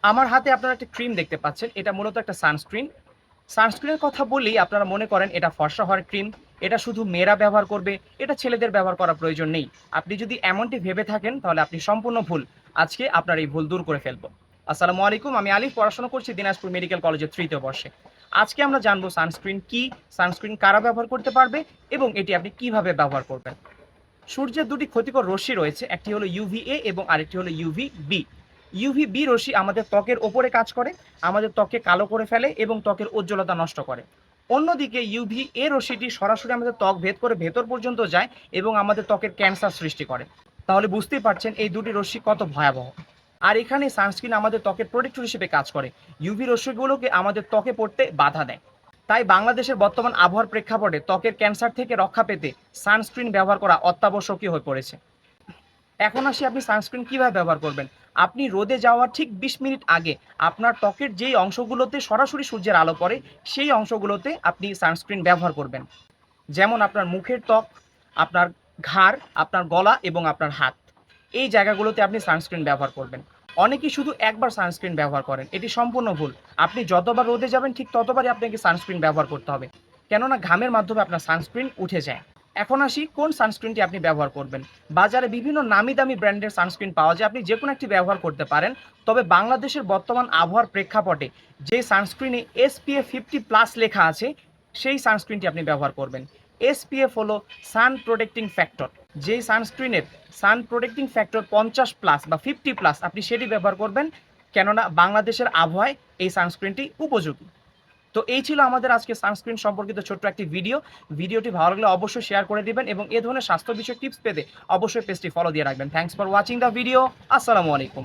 আমার হাতে আপনারা একটা ক্রিম দেখতে পাচ্ছেন। এটা মূলত একটা সানস্ক্রিন। সানস্ক্রিনের কথা বললেই আপনারা মনে করেন এটা ফর্সা হওয়ার ক্রিম, এটা শুধু মেয়েরা ব্যবহার করবে, এটা ছেলেদের ব্যবহার করার প্রয়োজন নেই। আপনি যদি এমনটি ভেবে থাকেন তাহলে আপনি সম্পূর্ণ ভুল। আজকে আপনার এই ভুল দূর করে ফেলব। আসসালামু আলাইকুম, আমি আলিফ, পড়াশোনা করছি দিনাজপুর মেডিকেল কলেজের ৩য় বর্ষে। আজকে আমরা জানবো সানস্ক্রিন কি, সানস্ক্রিন কারা ব্যবহার করতে পারবে এবং এটি আপনি কিভাবে ব্যবহার করবেন। সূর্যের দুটি ক্ষতিকর রশ্মি রয়েছে, একটি হলো ইউভিএ এবং আরেকটি হলো ইউভিবি। ইউভিবি রশ্মি আমাদের ত্বকের ওপরে কাজ করে, আমাদের ত্বককে কালো করে ফেলে এবং ত্বকের উজ্জ্বলতা নষ্ট করে। অন্যদিকে ইউভিএ রশ্মিটি সরাসরি আমাদের ত্বক ভেদ করে ভেতর পর্যন্ত যায় এবং আমাদের ত্বকের ক্যান্সার সৃষ্টি করে। তাহলে বুঝতেই পারছেন এই দুটি রশ্মি কত ভয়াবহ। আর এখানে সানস্ক্রিন আমাদের ত্বকের প্রোটেক্টর হিসেবে কাজ করে, ইউভি রশ্মিগুলোকে আমাদের ত্বকে পড়তে বাধা দেয়। তাই বাংলাদেশের বর্তমান আবহাওয়ার প্রেক্ষাপটে ত্বকের ক্যান্সার থেকে রক্ষা পেতে সানস্ক্রিন ব্যবহার করা অত্যাবশ্যকীয় হয়ে পড়েছে। এখন আসি আপনি সানস্ক্রিন কিভাবে ব্যবহার করবেন। আপনি রোদে যাওয়ার ঠিক ২০ মিনিট আগে আপনার ত্বকের যেই অংশগুলোতে সরাসরি সূর্যের আলো পড়ে সেই অংশগুলোতে আপনি সানস্ক্রিন ব্যবহার করবেন। যেমন আপনার মুখের ত্বক, আপনার ঘাড়, আপনার গলা এবং আপনার হাত। এই জায়গাগুলোতে আপনি সানস্ক্রিন ব্যবহার করবেন। অনেকেই শুধু একবার সানস্ক্রিন ব্যবহার করেন, এটি সম্পূর্ণ ভুল। আপনি যতবার রোদে যাবেন ঠিক ততবারই আপনাকে সানস্ক্রিন ব্যবহার করতে হবে, কেননা ঘামের মাধ্যমে আপনার সানস্ক্রিন উঠে যায়। এখন আসি কোন সানস্ক্রিনটি আপনি ব্যবহার করবেন। বাজারে বিভিন্ন নামি দামি ব্র্যান্ডের সানস্ক্রিন পাওয়া যায়, আপনি যে কোনো একটি ব্যবহার করতে পারেন। তবে বাংলাদেশের বর্তমান আবহাওয়ার প্রেক্ষাপটে যে সানস্ক্রিনে SPF 50+ লেখা আছে সেই সানস্ক্রিনটি আপনি ব্যবহার করবেন। SPF হলো সান প্রোটেক্টিং ফ্যাক্টর। যেই সানস্ক্রিনের সান প্রোটেক্টিং ফ্যাক্টর 50+ বা 50+, আপনি সেটি ব্যবহার করবেন, কেননা বাংলাদেশের আবহাওয়ায় এই সানস্ক্রিনটি উপযোগী। তো এই ছিল আমাদের আজকে সানস্ক্রিন সম্পর্কিত ছোট্ট একটি ভিডিও। ভিডিওটি ভালো লাগলে অবশ্যই শেয়ার করে দিবেন এবং এ ধরনের স্বাস্থ্য বিষয়ক টিপস পেতে অবশ্যই পেজটি ফলো দিয়ে রাখবেন। Thanks for watching the video. আসসালামু আলাইকুম।